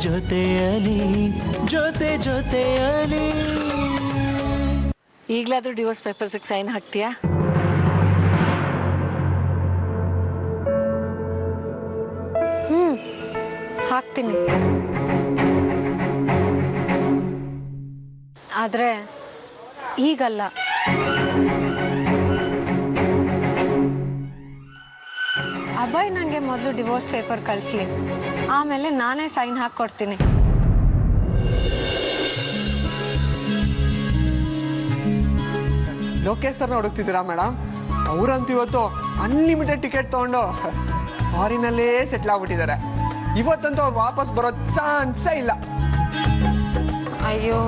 ಜೊತೆಯಲಿ ಜೊತೆ ಜೊತೆಯಲಿ. ಈಗಲಾದ್ರೂ divorce ಪೇಪರ್ಸ್ಗೆ sign ಹಾಕ್ತೀಯಾ? ಹಾಕ್ತೀನಿ. ಆದ್ರೆ ಈಗಲ್ಲ. ಅಭಯ್ ನನಗೆ ಮೊದಲು ಡಿವೋರ್ಸ್ ಪೇಪರ್ ಕಳಿಸ್ಲಿ, ಆಮೇಲೆ ನಾನೇ ಸೈನ್ ಹಾಕ್ಕೊಡ್ತೀನಿ. ಲೋಕೇಶ್ ಸರ್ನ ಹುಡುಕ್ತಿದ್ದೀರಾ ಮೇಡಮ್? ಅವರಂತೂ ಇವತ್ತು ಅನ್ಲಿಮಿಟೆಡ್ ಟಿಕೆಟ್ ತೊಗೊಂಡು ಫಾರಿನಲ್ಲೇ ಸೆಟ್ಲ್ ಆಗ್ಬಿಟ್ಟಿದ್ದಾರೆ. ಇವತ್ತಂತೂ ಅವ್ರು ವಾಪಸ್ ಬರೋ ಚಾನ್ಸೇ ಇಲ್ಲ. ಅಯ್ಯೋ,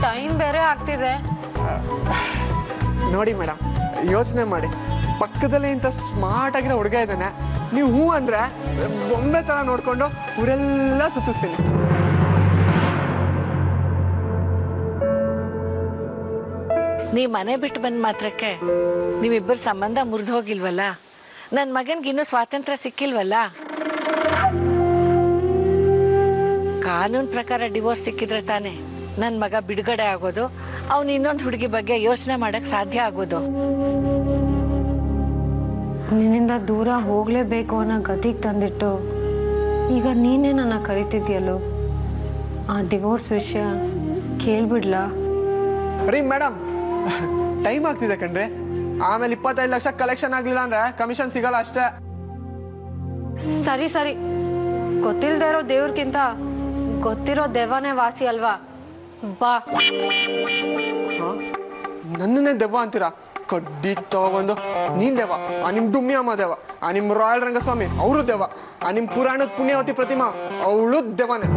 ಟೈಮ್ ಬೇರೆ ಆಗ್ತಿದೆ. ನೋಡಿ ಮೇಡಮ್, ಯೋಚನೆ ಮಾಡಿ, ಪಕ್ಕದಲ್ಲಿ ಇಂಥ ಸ್ಮಾರ್ಟ್ ಆಗಿರೋ ಹುಡುಗ ಇದ್ದಾನೆ. ನೀವು ಹೂ ಅಂದ್ರೆ ಬೊಂಬೆ ತರ ನೋಡ್ಕೊಂಡು ಊರೆಲ್ಲ ಸುತ್ತಿಸ್ತೀನಿ. ನೀವ್ ಮನೆ ಬಿಟ್ಟು ಬಂದ ಮಾತ್ರಕ್ಕೆ ನೀವಿಬ್ಬರ ಸಂಬಂಧ ಮುರಿದು ಹೋಗಿಲ್ವಲ್ಲ? ನನ್ನ ಮಗನ್ಗೆ ಇನ್ನೂ ಸ್ವಾತಂತ್ರ್ಯ ಸಿಕ್ಕಿಲ್ವಲ್ಲ? ಕಾನೂನು ಪ್ರಕಾರ ಡಿವೋರ್ಸ್ ಸಿಕ್ಕಿದ್ರೆ ತಾನೆ ನನ್ನ ಮಗ ಬಿಡುಗಡೆ ಆಗೋದು, ಅವನು ಇನ್ನೊಂದು ಹುಡುಗಿ ಬಗ್ಗೆ ಯೋಚನೆ ಮಾಡಕ್ ಸಾಧ್ಯ ಆಗೋದು. ನಿನ್ನಿಂದ ದೂರ ಹೋಗ್ಲೇಬೇಕು ಅನ್ನೋ ಗತಿಗೆ ತಂದಿಟ್ಟು ಈಗ ನೀನೇ ನನ್ನ ಕರಿತಿದ್ಯಲ್ಲೋ. ಆ ಡಿವೋರ್ಸ್ ವಿಷಯ ಕೇಳ್ಬಿಡ್ಲಾ? ರೀ ಮೇಡಮ್, ಟೈಮ್ ಆಗ್ತಿದೆ ಕಣ್ರಿ. ಆಮೇಲೆ 25 ಲಕ್ಷ ಕಲೆಕ್ಷನ್ ಆಗ್ಲಿಲ್ಲ ಅಂದ್ರೆ ಕಮಿಷನ್ ಸಿಗಲ್ಲ ಅಷ್ಟೇ. ಸರಿ ಸರಿ, ಗೊತ್ತಿಲ್ದೇ ಇರೋ ದೇವ್ರಕ್ಕಿಂತ ಗೊತ್ತಿರೋ ದೆವ್ವನೇ ವಾಸಿ ಅಲ್ವಾ? ಬಾ. ನನ್ನನ್ನೇ ದೆವ್ವ ಅಂತೀರಾ? ಕಡ್ಡಿ ತಗೊಂಡು ನೀನ್ ದೆವ್ವ, ಆ ನಿಮ್ ಡುಮ್ಮಿ ಅಮ್ಮ ದೆವ್ವ, ಆ ನಿಮ್ ರಾಯಲ್ ರಂಗಸ್ವಾಮಿ ಅವರು ದೆವ್ವ, ಆ ನಿಮ್ ಪುರಾಣದ ಪುಣ್ಯವತಿ ಪ್ರತಿಮಾ ಅವಳು ದೆವ್ವನೇ.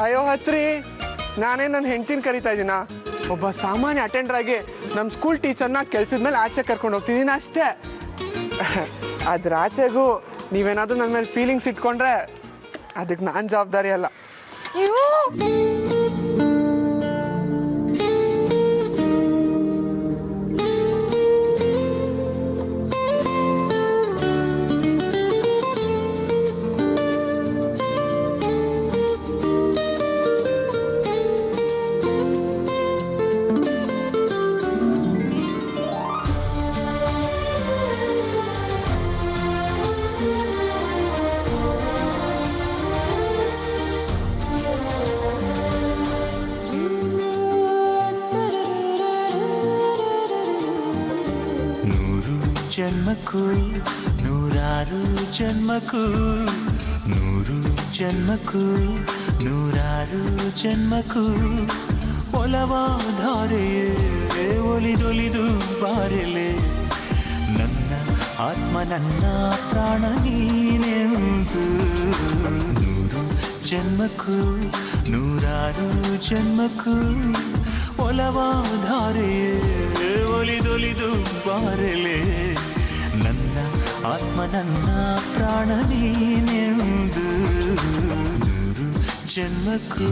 ಅಯ್ಯೋ ಹತ್ರಿ, ನಾನೇ ನನ್ನ ಹೆಂಡ್ತಿನ ಕರಿತಾ ಇದ್ದೀನ? ಒಬ್ಬ ಸಾಮಾನ್ಯ ಅಟೆಂಡರ್ ಆಗಿ ನಮ್ಮ ಸ್ಕೂಲ್ ಟೀಚರ್ನ ಕೆಲ್ಸದ ಮೇಲೆ ಆಚೆ ಕರ್ಕೊಂಡು ಹೋಗ್ತಿದ್ದೀನಿ ಅಷ್ಟೇ. ಅದ್ರ ಆಚೆಗೂ ನೀವೇನಾದ್ರೂ ನನ್ನ ಮೇಲೆ ಫೀಲಿಂಗ್ಸ್ ಇಟ್ಕೊಂಡ್ರೆ ಅದಕ್ಕೆ ನಾನು ಜವಾಬ್ದಾರಿ ಅಲ್ಲ. ಜನ್ಮಕ್ಕೂ ನೂರಾರು ಜನ್ಮಕ್ಕೂ, ನೂರು ಜನ್ಮಕ್ಕೂ ನೂರಾರು ಜನ್ಮಕ್ಕೂ ಒಲವಾಧಾರೆಯೇ ಒಲಿದೊಲಿದು ಬಾರೆಲೆ. ನನ್ನ ಆತ್ಮ ನನ್ನ ಪ್ರಾಣ ನೀನೆಂದು. ನೂರು ಜನ್ಮಕ್ಕೂ ನೂರಾರು ಜನ್ಮಕ್ಕೂ ಒಲವಾಧಾರೆಯೇ ಒಲಿದೊಲಿದು ಬಾರೆಲೆ. ನನ್ನ ಆತ್ಮ ನನ್ನ ಪ್ರಾಣ ನೀನೆಂದು. ನೂರು ಜನ್ಮಕ್ಕೂ.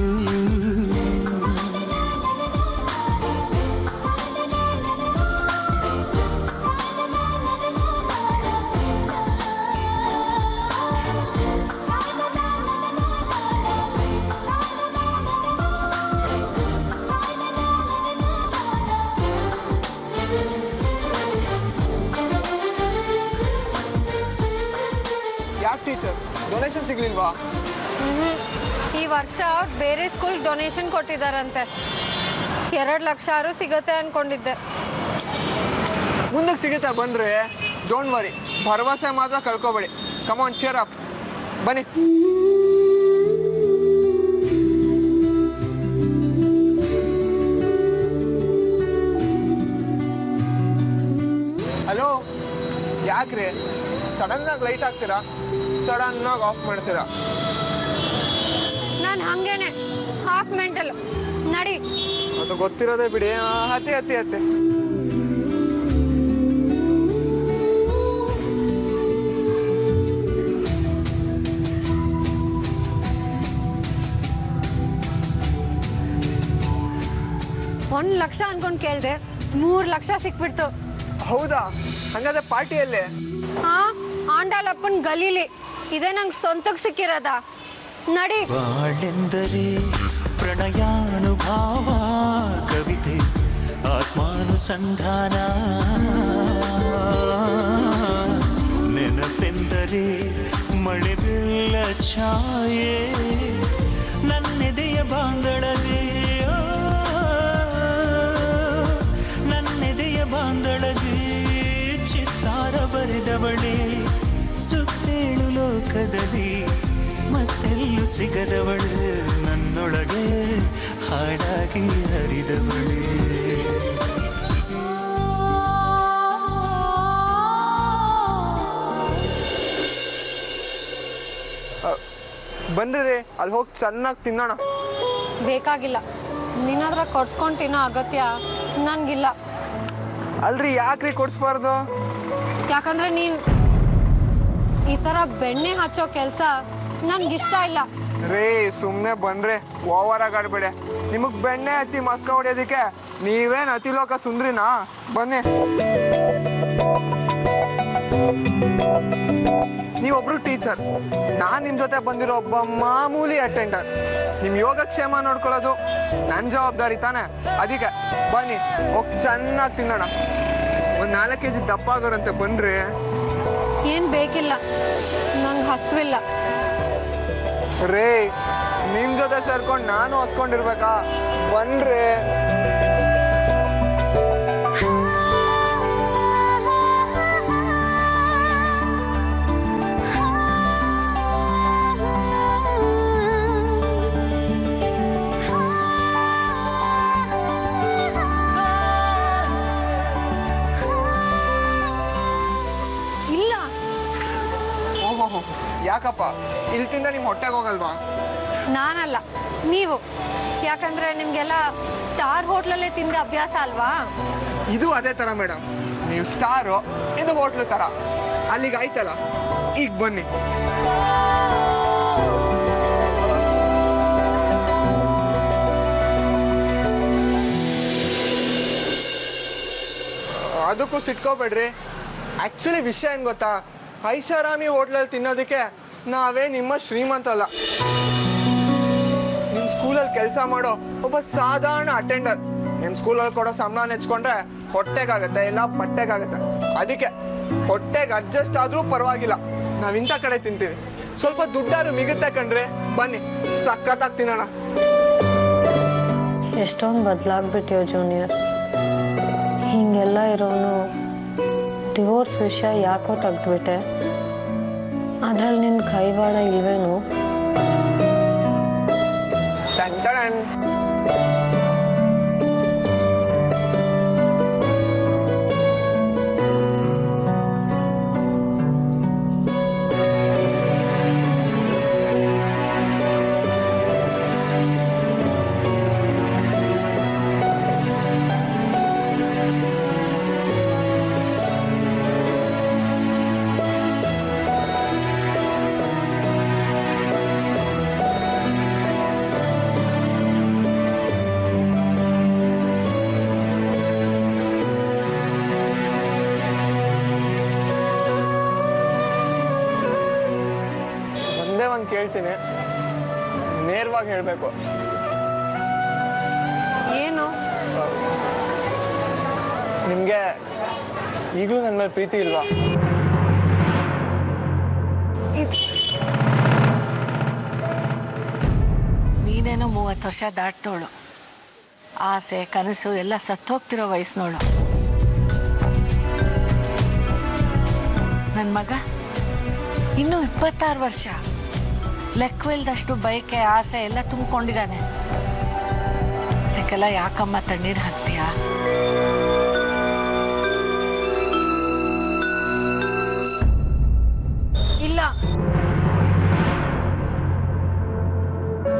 ಯಾಕೆ ಟೀಚರ್ ಡೊನೇಷನ್ ಸಿಗ್ಲಿಲ್ವಾ? ಈ ವರ್ಷ ಬೇರೆ ಸ್ಕೂಲ್ ಡೊನೇಷನ್ ಕೊಟ್ಟಿದ್ದಾರಂತೆ. 2 ಲಕ್ಷ ಸಿಗತ್ತೆ ಅನ್ಕೊಂಡಿದ್ದೆ. ಮುಂದಕ್ಕೆ ಸಿಗುತ್ತೆ ಬಂದ್ರೆ. ಡೋಂಟ್ ವರಿ, ಭರವಸೆ ಮಾತ್ರ ಕಳ್ಕೊಬೇಡಿ. ಕಮ್ ಆನ್, ಚೀರ್ ಅಪ್, ಬನ್ನಿ. ಹಲೋ, ಯಾಕ್ರಿ ಸಡನ್ ಆಗಿ ಲೈಟ್ ಹಾಕ್ತೀರಾ, ಸಡನ್ ಆಗಿ ಆಫ್ ಮಾಡ್ತೀರಾ? ನಾನು ಹಂಗೇನೆ ಹಾಫ್ ಮೆಂಟಲ್. ನಡಿ. ಅದು ಗೊತ್ತಿರೋದೇ ಬಿಡಿ. ಹತ್ತಿ ಹತ್ತಿ ಹತ್ತಿ. ಲಕ್ಷ ಅನ್ಕೊಂಡು ಕೇಳಿದೆ 3 ಲಕ್ಷ ಸಿಕ್ಬಿಡ್ತು. ಹೌದಾ? ಹಂಗಾದ್ರೆ ಪಾರ್ಟಿಯಲ್ಲೇ? ಹಾ, ಆಂಡಾಲಪ್ಪನ್ ಗಲೀಲಿ. ಇದೇ ನಂಗೆ ಸ್ವಂತಕ್ಕೆ ಸಿಕ್ಕಿರೋದ. ನಡಿ. ಬಾಳೆಂದರೆ ಪ್ರಣಯಾನುಭಾವ, ಕವಿತೆ ಆತ್ಮಾನುಸಂಧಾನ, ನೆನಪೆಂದರೆ ಮಳೆ ಬೆಲ್ಲ ಛಾಯೆ, ನನ್ನೆದೆಯ ಬಾಂದಳದೆ, ನನ್ನೆದೆಯ ಬಾಂದಳದೆ ಚಿತ್ತಾರ ಬರೆದವಳೆ, ಸುತ್ತೇಳು ಲೋಕದಲ್ಲಿ ಮತ್ತೆಲ್ಲೂ ಸಿಗದವಳು, ನನ್ನೊಳಗೆ ಹಾಡಾಗಿ ಹರಿದವಳೆ. ಬಂದ್ರಿ, ಅಲ್ಲಿ ಹೋಗಿ ಚೆನ್ನಾಗಿ ತಿನ್ನೋಣ. ಬೇಕಾಗಿಲ್ಲ, ನಿನ್ನತ್ರ ಕೊಡ್ಸ್ಕೊಂಡು ತಿನ್ನೋ ಅಗತ್ಯ ನನ್ಗಿಲ್ಲ. ಅಲ್ರಿ, ಯಾಕ್ರಿ ಕೊಡ್ಸ್ಬಾರ್ದು? ಯಾಕಂದ್ರೆ ನೀನ್ ಈ ತರ ಬೆಣ್ಣೆ ಹಚ್ಚೋ ಕೆಲ್ಸ ನನ್ಗಿಷ್ಟ ಇಲ್ಲ. ರೇ, ಸುಮ್ನೆ ಬಂದ್ರೆ ಓವರ್ ಆಗಿ ಆಡ್ಬೇಡಿ. ನಿಮಗ್ ಬೆಣ್ಣೆ ಹಚ್ಚಿ ಮಸ್ಕ ಹೊಡಿಯೋದಿಕ್ಕೆ ನೀವೇನ್ ಅತಿಲೋಕ ಸುಂದ್ರಿನಾ? ಬನ್ನಿ. ನೀವೊಬ್ರು ಟೀಚರ್, ನಾನ್ ನಿಮ್ ಜೊತೆ ಬಂದಿರೋ ಒಬ್ಬ ಮಾಮೂಲಿ ಅಟೆಂಡರ್. ನಿಮ್ ಯೋಗಕ್ಷೇಮ ನೋಡ್ಕೊಳ್ಳೋದು ನನ್ ಜವಾಬ್ದಾರಿ ತಾನೆ. ಅದಕ್ಕೆ ಬನ್ನಿ, ಹೋಗಿ ಚೆನ್ನಾಗಿ ತಿನ್ನೋಣ. ಒಂದ್ 4 kg ದಪ್ಪ ಆಗೋರಂತೆ, ಬನ್ರಿ. ಏನ್ ಬೇಕಿಲ್ಲ, ನಂಗೆ ಹಸುವಿಲ್ಲ. ರೇ, ನಿಮ್ ಜೊತೆ ಸೇರ್ಕೊಂಡು ನಾನು ಹೊಸ್ಕೊಂಡಿರ್ಬೇಕಾ? ಬನ್ರಿ. ಇಲ್ಲ. ಓಹೋ, ಯಾಕಪ್ಪ? ಇಲ್ಲಿ ತಿಂದ ನಿಮ್ ಹೊಟ್ಟೆಗೆ ಹೋಗಲ್ವಾ? ನಾನಲ್ಲ, ನೀವು. ಯಾಕಂದ್ರೆ ನಿಮ್ಗೆಲ್ಲ ಸ್ಟಾರ್ ಹೋಟ್ಲಲ್ಲೇ ತಿಂದ ಅಭ್ಯಾಸ ಅಲ್ವಾ? ಇದು ಅದೇ ತರ ಮೇಡಮ್. ನೀವು ಸ್ಟಾರು, ಇದು ಹೋಟ್ಲು ತರ. ಅಲ್ಲಿಗೆ ಆಯ್ತಲ್ಲ, ಈಗ ಬನ್ನಿ. ಅದಕ್ಕೂ ಸಿಟ್ಕೋಬೇಡ್ರಿ. ಆಕ್ಚುಲಿ ವಿಷಯ ಏನ್ ಗೊತ್ತಾ, ಐಷಾರಾಮಿ ಹೋಟ್ಲಲ್ಲಿ ತಿನ್ನೋದಕ್ಕೆ ನಾವೇ ನಿಮ್ಮ ಶ್ರೀಮಂತಲ್ಲ. ನಿಮ್ ಸ್ಕೂಲಲ್ಲಿ ಕೆಲಸ ಮಾಡೋ ಒಬ್ಬ ಸಾಧಾರಣ ಅಟೆಂಡರ್. ನಿಮ್ ಸ್ಕೂಲಲ್ಲಿ ಕೊಡೋ ಸಂಬಳ ನೆಚ್ಕೊಂಡ್ರೆ ಹೊಟ್ಟೆಗಾಗತ್ತೆ, ಇಲ್ಲ ಬಟ್ಟೆಗಾಗತ್ತೆ. ಅದಕ್ಕೆ ಹೊಟ್ಟೆಗೆ ಅಡ್ಜಸ್ಟ್ ಆದ್ರೂ ಪರವಾಗಿಲ್ಲ, ನಾವ್ ಇಂಥ ಕಡೆ ತಿಂತೀವಿ. ಸ್ವಲ್ಪ ದುಡ್ಡಾರು ಮಿಗುತ್ತೆ ಕಣ್ರಿ. ಬನ್ನಿ, ಸಖತ್ತಾಗಿ ತಿನ್ನೋಣ. ಎಷ್ಟೊಂದು ಬದಲಾಗ್ಬಿಟ್ಟಿಯೋ ಜೂನಿಯರ್. ಹಿಂಗೆಲ್ಲ ಇರೋನು ಡಿವೋರ್ಸ್ ವಿಷಯ ಯಾಕೋ ತೆಗ್ದ್ಬಿಟ್ಟೆ. ಅದ್ರಲ್ಲಿ ನಿನ್ನ ಕೈವಾಡ ಇಲ್ವೇನು? ಕೇಳ್ತೀನಿ, ನೇರವಾಗಿ ಹೇಳ್ಬೇಕು. ಏನು? ನಿಮ್ಗೆ ಈಗಲೂ ನನ್ನ ಮೇಲೆ ಪ್ರೀತಿ ಇಲ್ವಾ? ನೀನೇನೋ 30 ವರ್ಷ ದಾಟ್ತೋಳು. ಆಸೆ ಕನಸು ಎಲ್ಲ ಸತ್ತೋಗ್ತಿರೋ ವಯಸ್ಸಿನೋಳು. ನನ್ನ ಮಗ ಇನ್ನೂ 26 ವರ್ಷ. ಲೆಕ್ಕವಿಲ್ದಷ್ಟು ಬಯಕೆ ಆಸೆ ಎಲ್ಲ ತುಂಬಿಕೊಂಡಿದ್ದಾನೆ. ಅದಕ್ಕೆಲ್ಲ ಯಾಕಮ್ಮ ತಣ್ಣೀರು ಹಾಕ್ತೀಯ? ಇಲ್ಲ.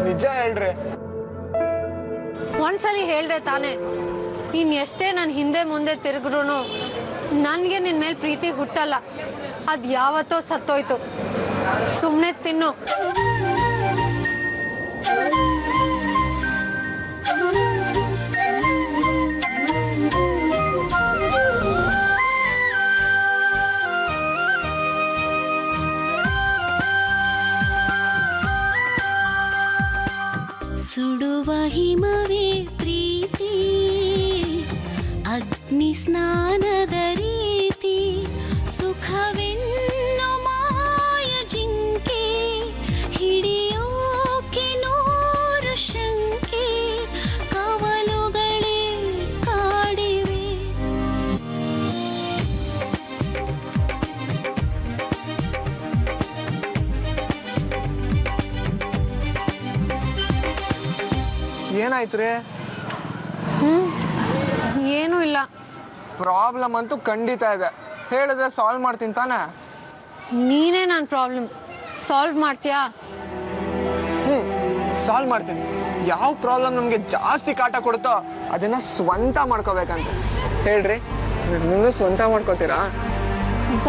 ನಿಜ ಹೇಳ್ರಿ. ಒಂದ್ಸಲಿ ಹೇಳ್ದೆ ತಾನೆ, ನೀನ್ ಎಷ್ಟೇ ನನ್ನ ಹಿಂದೆ ಮುಂದೆ ತಿರುಗ್ರು ನನ್ಗೆ ನಿನ್ ಮೇಲೆ ಪ್ರೀತಿ ಹುಟ್ಟಲ್ಲ. ಅದ್ ಯಾವತ್ತೋ ಸತ್ತೋಯ್ತು. ಸುಮ್ನೆ ತಿನ್ನು. ಸ್ನಾನದ ರೀತಿ ಸುಖವೆನ್ನು ಮಾಯ ಜಿಂಕೆ ಹಿಡಿಯೋಕೆ ನೂರು ಶಂಕೆ ಕವಲುಗಳೇ ಕಾಡಿವೆ. ಏನಾಯ್ತು ರೀ? ಏನೂ ಇಲ್ಲ. ಪ್ರಾಬ್ಲಮ್ ಅಂತೂ ಖಂಡಿತ ಇದೆ, ಹೇಳಿದ್ರೆ ಸಾಲ್ವ್ ಮಾಡ್ತೀನಿ ತಾನೆ. ನೀನೇ ನನ್ನ ಪ್ರಾಬ್ಲಮ್ ಸಾಲ್ವ್ ಮಾಡ್ತೀಯಾ? ಸಾಲ್ವ್ ಮಾಡ್ತೀನಿ. ಯಾವ ಪ್ರಾಬ್ಲಮ್ ನಮಗೆ ಜಾಸ್ತಿ ಕಾಟ ಕೊಡುತ್ತೋ ಅದನ್ನ ಸ್ವಂತ ಮಾಡ್ಕೋಬೇಕಂತ. ಹೇಳ್ರಿ, ನನ್ನನ್ನು ಸ್ವಂತ ಮಾಡ್ಕೋತೀರಾ?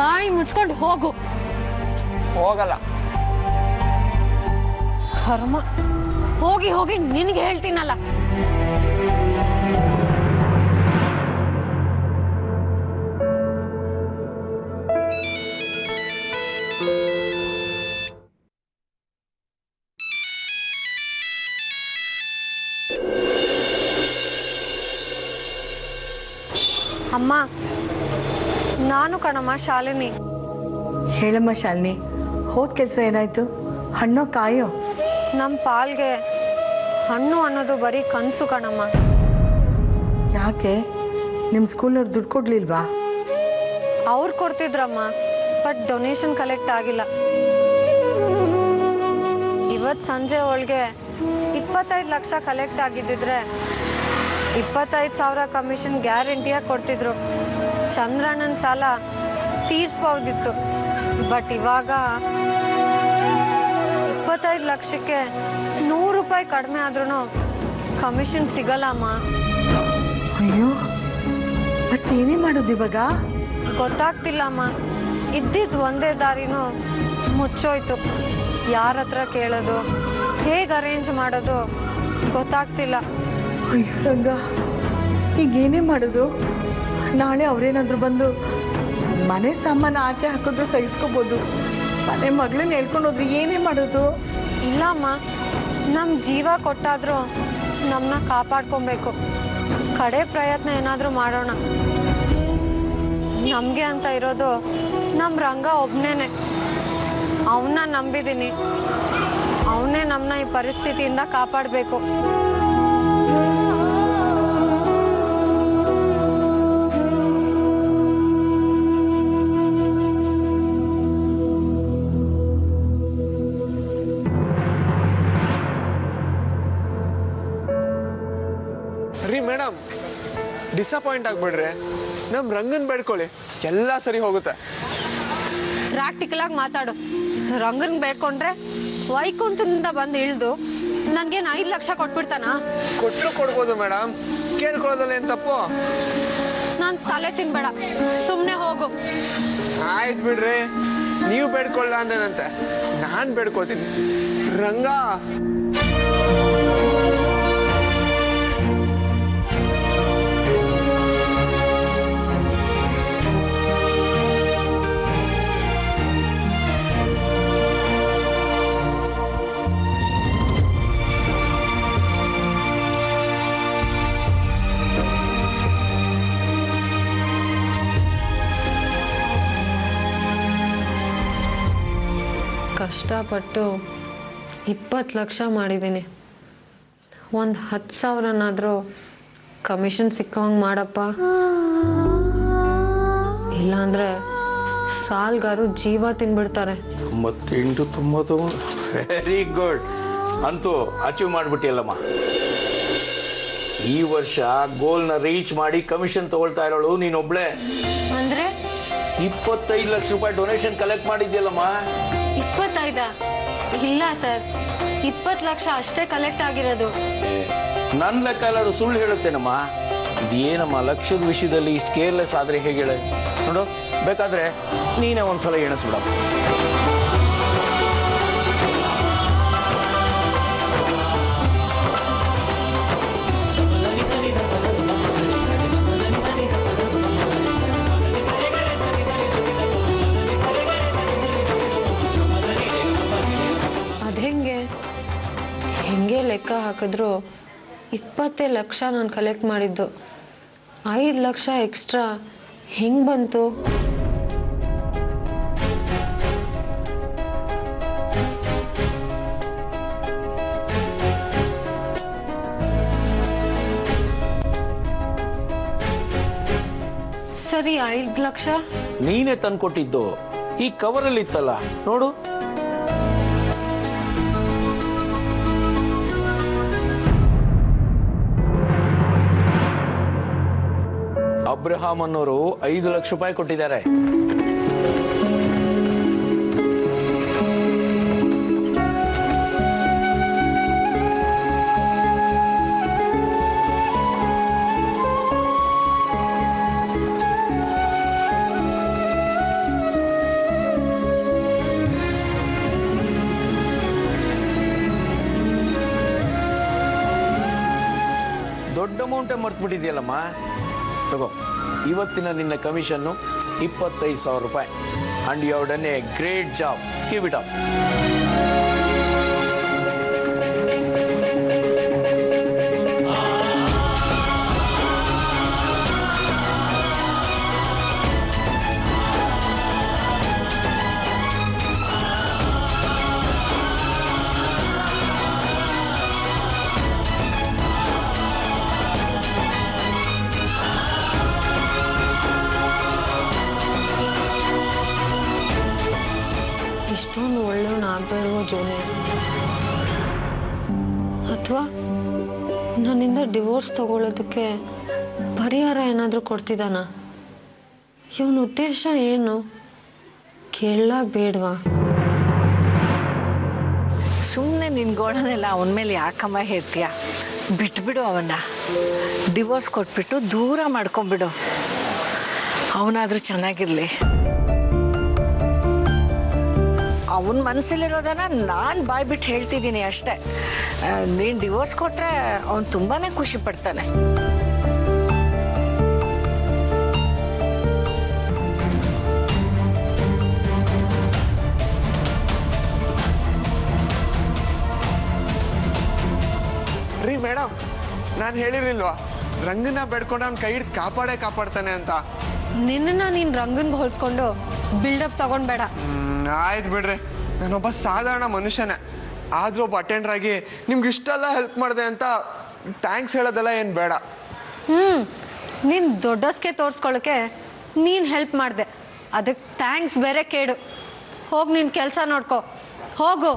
ಬಾಯಿ ಮುಚ್ಕೊಂಡು ಹೋಗು. ಹೋಗಲ್ಲ. ಕರ್ಮ, ಹೋಗಿ ಹೋಗಿ ನಿನಗೆ ಹೇಳ್ತೀನಲ್ಲ. ಅಮ್ಮ, ನಾನು ಕಣಮ್ಮ ಶಾಲಿನಿ. ಹೇಳಮ್ಮ ಶಾಲಿನಿ, ಹೋದ ಕೆಲಸ ಏನಾಯ್ತು? ಹಣ್ಣೋ ಕಾಯೋ? ನಮ್ಮ ಪಾಲ್ಗೆ ಹಣ್ಣು ಅನ್ನೋದು ಬರೀ ಕನಸು ಕಣಮ್ಮ. ಯಾಕೆ? ನಿಮ್ಮ ಸ್ಕೂಲ್ನವ್ರು ದುಡ್ಡು ಕೊಡ್ಲಿಲ್ವಾ? ಅವ್ರು ಕೊಡ್ತಿದ್ರಮ್ಮ, ಬಟ್ ಡೊನೇಷನ್ ಕಲೆಕ್ಟ್ ಆಗಿಲ್ಲ. ಇವತ್ತು ಸಂಜೆ ಒಳಗೆ 25 ಲಕ್ಷ ಕಲೆಕ್ಟ್ ಆಗಿದ್ದಿದ್ರೆ 25,000 ಕಮಿಷನ್ ಗ್ಯಾರಂಟಿಯಾಗಿ ಕೊಡ್ತಿದ್ರು. ಚಂದ್ರಣ್ಣನ ಸಾಲ ತೀರ್ಸ್ಬೋದಿತ್ತು. ಬಟ್ ಇವಾಗ 25 ಲಕ್ಷಕ್ಕೆ 100 ರೂಪಾಯಿ ಕಡಿಮೆ ಆದ್ರೂ ಕಮಿಷನ್ ಸಿಗಲ್ಲಮ್ಮ. ಅಯ್ಯೋ, ಮತ್ತೇನೇ ಮಾಡೋದು ಇವಾಗ? ಗೊತ್ತಾಗ್ತಿಲ್ಲಮ್ಮ. ಇದ್ದಿದ್ದು ಒಂದೇ ದಾರಿನೂ ಮುಚ್ಚೋಯ್ತು. ಯಾರ ಹತ್ರ ಕೇಳೋದು, ಹೇಗೆ ಅರೇಂಜ್ ಮಾಡೋದು ಗೊತ್ತಾಗ್ತಿಲ್ಲ. ಅಯ್ಯೋ ರಂಗ, ಈಗೇನೇ ಮಾಡೋದು? ನಾಳೆ ಅವರೇನಾದರೂ ಬಂದು ಮನೆ ಸಾಮಾನು ಆಚೆ ಹಾಕಿದ್ರು ಸಹಿಸ್ಕೋಬೋದು. ಮನೆ ಮಗಳನ್ನ ಹೇಳ್ಕೊಂಡು ಹೋದ್ರೆ ಏನೇ ಮಾಡೋದು? ಇಲ್ಲಮ್ಮ, ನಮ್ಮ ಜೀವ ಕೊಟ್ಟಾದರೂ ನಮ್ಮನ್ನ ಕಾಪಾಡ್ಕೊಬೇಕು. ಕಡೆ ಪ್ರಯತ್ನ ಏನಾದರೂ ಮಾಡೋಣ. ನಮಗೆ ಅಂತ ಇರೋದು ನಮ್ಮ ರಂಗ ಒಬ್ಬನೇ. ಅವನ್ನ ನಂಬಿದ್ದೀನಿ. ಅವನೇ ನಮ್ಮನ್ನ ಈ ಪರಿಸ್ಥಿತಿಯಿಂದ ಕಾಪಾಡಬೇಕು. ರೀ ಮೇಡಮ್, ಡಿಸಪಾಯಿಂಟ್ ಆಗ್ಬಿಡ್ರಿ. ನಮ್ಮ ರಂಗನ್ ಬೇಡ್ಕೊಳ್ಳಿ, ಎಲ್ಲ ಸರಿ ಹೋಗುತ್ತೆ. ಪ್ರಾಕ್ಟಿಕಲ್ ಆಗಿ ಮಾತಾಡು. ರಂಗನ್ ಬೇಡ್ಕೊಂಡ್ರೆ ವೈಕುಂಠದಿಂದ ಬಂದು ಇಳಿದು ನನ್ಗೇನು 5 ಲಕ್ಷ ಕೊಟ್ಬಿಡ್ತಾನ? ಕೊಟ್ಟರು ಕೊಡ್ಬೋದು ಮೇಡಮ್, ಕೇಳ್ಕೊಳ್ಳೋದಲ್ಲ ಏನ್ ತಪ್ಪು? ನಾನು ತಲೆ ತಿನ್ಬೇಡ, ಸುಮ್ಮನೆ ಹೋಗು. ಆಯ್ತು ಬಿಡ್ರಿ, ನೀವು ಬೇಡ್ಕೊಳ್ಳ ಅಂದೇನಂತೆ, ನಾನು ಬೇಡ್ಕೋತೀನಿ. ರಂಗ, ಕಷ್ಟಪಟ್ಟು 20 ಲಕ್ಷ ಮಾಡಿದ್ದೀನಿ. ಒಂದು 10,000ನಾದರೂ ಕಮಿಷನ್ ಸಿಕ್ಕಂಗೆ ಮಾಡಪ್ಪ. ಇಲ್ಲಾಂದ್ರೆ ಸಾಲ್ಗಾರು ಜೀವ ತಿನ್ಬಿಡ್ತಾರೆ. 98 90. ವೆರಿ ಗುಡ್, ಅಂತೂ ಅಚೀವ್ ಮಾಡಿಬಿಟ್ಟಿಲ್ಲಮ್ಮ. ಈ ವರ್ಷ ಗೋಲ್ನ ರೀಚ್ ಮಾಡಿ ಕಮಿಷನ್ ತಗೊಳ್ತಾ ಇರೋಳು ನೀನೊಬ್ಳೆ. ಅಂದ್ರೆ 25 ಲಕ್ಷ ರೂಪಾಯಿ ಡೊನೇಷನ್ ಕಲೆಕ್ಟ್ ಮಾಡಿದ್ಯಲ್ಲಮ್ಮ. 25? ಇಲ್ಲ ಸರ್, 20 ಲಕ್ಷ ಅಷ್ಟೇ ಕಲೆಕ್ಟ್ ಆಗಿರೋದು. ನನ್ನ ಲೆಕ್ಕ ಎಲ್ಲರೂ ಸುಳ್ಳು ಹೇಳುತ್ತೇನಮ್ಮ. ಇದೇನಮ್ಮ, ಲಕ್ಷದ ವಿಷಯದಲ್ಲಿ ಇಷ್ಟು ಕೇರ್ಲೆಸ್ ಆದರೆ ಹೇಗೆ ಹೇಳ ನೋಡು. ಬೇಕಾದ್ರೆ ನೀನೇ ಒಂದ್ಸಲ ಎಣಿಸ್ಬಿಡ. ಹೆಂಗೆ ಲೆಕ್ಕ ಹಾಕಿದ್ರು 20 ಲಕ್ಷ ನಾನು ಕಲೆಕ್ಟ್ ಮಾಡಿದ್ದು. 5 ಲಕ್ಷ ಎಕ್ಸ್ಟ್ರಾ ಹೆಂಗ್ ಬಂತು? ಸರಿ, 5 ಲಕ್ಷ ನೀನೇ ತಂದ್ಕೊಟ್ಟಿದ್ದು. ಈ ಕವರಲ್ಲಿ ಇತ್ತಲ್ಲ ನೋಡು. ಅಬ್ರಹಾಂ ಅನ್ನೋರು 5 ಲಕ್ಷ ರೂಪಾಯಿ ಕೊಟ್ಟಿದ್ದಾರೆ. ದೊಡ್ಡ ಅಮೌಂಟೇ ಮರ್ತ್ಬಿಟ್ಟಿದ್ಯಲ್ಲಮ್ಮ. ತಗೋ, ಇವತ್ತಿನ ನಿನ್ನ ಕಮಿಷನ್ನು 25,000 ರೂಪಾಯಿ. And you have done a great job. Keep it up. ಇಷ್ಟೊಂದು ಒಳ್ಳೆಯವನು ಆಗ್ಬೇಡುವ ಜೋನಿ, ಅಥವಾ ನನ್ನಿಂದ ಡಿವೋರ್ಸ್ ತಗೊಳ್ಳೋದಕ್ಕೆ ಪರಿಹಾರ ಏನಾದರೂ ಕೊಡ್ತಿದ್ದಾನ? ಇವನ ಉದ್ದೇಶ ಏನು? ಕೇಳಲ್ಲ ಬೇಡವಾ? ಸುಮ್ಮನೆ ನಿನ್ನ ಗೋಳನೆಲ್ಲ ಅವನ ಮೇಲೆ ಯಾಕಮ್ಮ ಹೇಳ್ತೀಯ? ಬಿಟ್ಬಿಡು ಅವನ್ನ. ಡಿವೋರ್ಸ್ ಕೊಟ್ಬಿಟ್ಟು ದೂರ ಮಾಡ್ಕೊಂಬಿಡು. ಅವನಾದರೂ ಚೆನ್ನಾಗಿರಲಿ. ಅವನ ಮನಸ್ಸಲ್ಲಿರೋದನ್ನ ನಾನು ಬಾಯ್ಬಿಟ್ಟು ಹೇಳ್ತಿದ್ದೀನಿ ಅಷ್ಟೇ. ನೀನು ಡಿವೋರ್ಸ್ ಕೊಟ್ಟರೆ ಅವನು ತುಂಬಾ ಖುಷಿ ಪಡ್ತಾನೆ. ರೀ ಮೇಡಮ್, ನಾನು ಹೇಳಿರ್ಲಿಲ್ವಾ ರಂಗನ್ನ ಬೆಡ್ಕೊಂಡು ಅವ್ನ ಕೈ ಹಿಡ್ದು ಕಾಪಾಡ್ತಾನೆ ಅಂತ? ನಿನ್ನ ನೀನು ರಂಗನ್ಗೆ ಹೋಲಿಸ್ಕೊಂಡು ಬಿಲ್ಡಪ್ ತಗೊಂಡ್ಬೇಡ. ಆಯ್ತು ಬಿಡ್ರಿ, ನಾನೊಬ್ಬ ಸಾಧಾರಣ ಮನುಷ್ಯನೇ. ಆದ್ರೂ ಒಬ್ಬ ಅಟೆಂಡರ್ ಆಗಿ ನಿಮ್ಗೆ ಇಷ್ಟೆಲ್ಲ ಹೆಲ್ಪ್ ಮಾಡಿದೆ ಅಂತ ಥ್ಯಾಂಕ್ಸ್ ಹೇಳೋದೆಲ್ಲ ಏನು ಬೇಡ. ನೀನು ದೊಡ್ಡಸ್ಕೆ ತೋರಿಸ್ಕೊಳ್ಳೋಕೆ ನೀನು ಹೆಲ್ಪ್ ಮಾಡಿದೆ, ಅದಕ್ಕೆ ಥ್ಯಾಂಕ್ಸ್ ಬೇರೆ ಕೇಡು. ಹೋಗಿ ನಿನ್ನ ಕೆಲಸ ನೋಡ್ಕೊ, ಹೋಗು.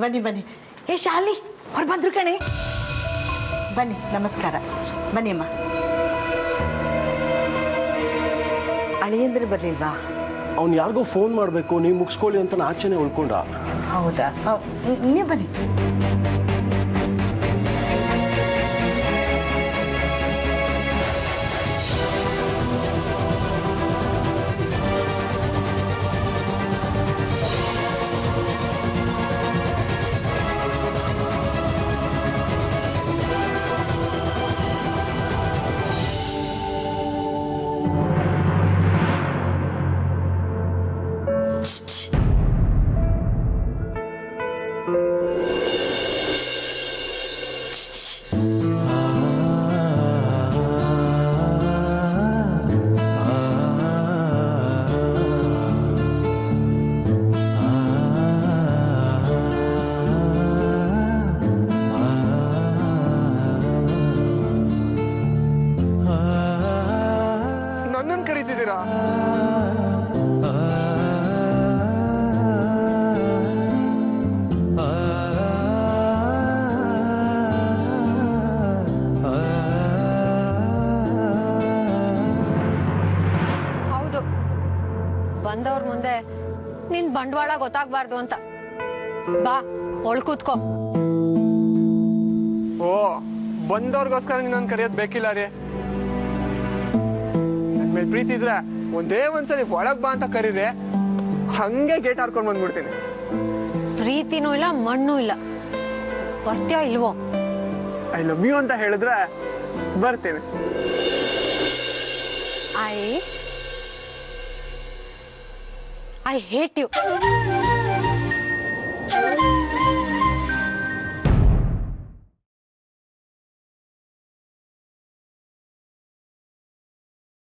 ಬನ್ನಿ ಬನ್ನಿ. ಏ ಶಾಲಿ, ಅವ್ರು ಬಂದ್ರು ಕಣೆ. ಬನ್ನಿ, ನಮಸ್ಕಾರ. ಬನ್ನಿ ಅಮ್ಮ. ಅಳಿಯಂದ್ರೆ ಬರಲಿಲ್ವಾ? ಅವ್ನು ಯಾರಿಗೋ ಫೋನ್ ಮಾಡಬೇಕು, ನೀವು ಮುಗಿಸ್ಕೊಳ್ಳಿ ಅಂತ ಆಚೆನೆ ಉಳ್ಕೊಂಡ. ಹೌದಾ? ನೀವು ಬನ್ನಿ. ನನ್ನನ್ನು ಕರೀತಿದ್ದೀರಾ? ಹೌದು, ಬಂದವ್ರ ಮುಂದೆ ನಿನ್ ಬಂಡವಾಳ ಗೊತ್ತಾಗ್ಬಾರ್ದು ಅಂತ. ಬಾ, ಒಳ್ ಕೂತ್ಕೋ. ಓ, ಬಂದವ್ರಿಗೋಸ್ಕರ ನಾನು ಕರೆಯೋದು ಬೇಕಿಲ್ಲ ರೀ. ನನ್ನ ಮೇಲೆ ಪ್ರೀತಿ ಇದ್ರೆ ಒಂದೇ ಒಂದ್ಸಲಿ ಒಳಗ್ ಬಾ ಅಂತ ಕರೀರಿ, ಹಂಗೆ ಗೇಟ್ ಹಾರ್ಕೊಂಡು ಬಂದ್ಬಿಡ್ತೀನಿ. ಪ್ರೀತಿನೂ ಇಲ್ಲ, ಮಣ್ಣು ಇಲ್ಲ. ಬರ್ತೀಯಾ ಇಲ್ವೋ? ಐ ಲವ್ ಯು ಅಂತ ಹೇಳಿದ್ರೆ ಬರ್ತೀನಿ. I hate you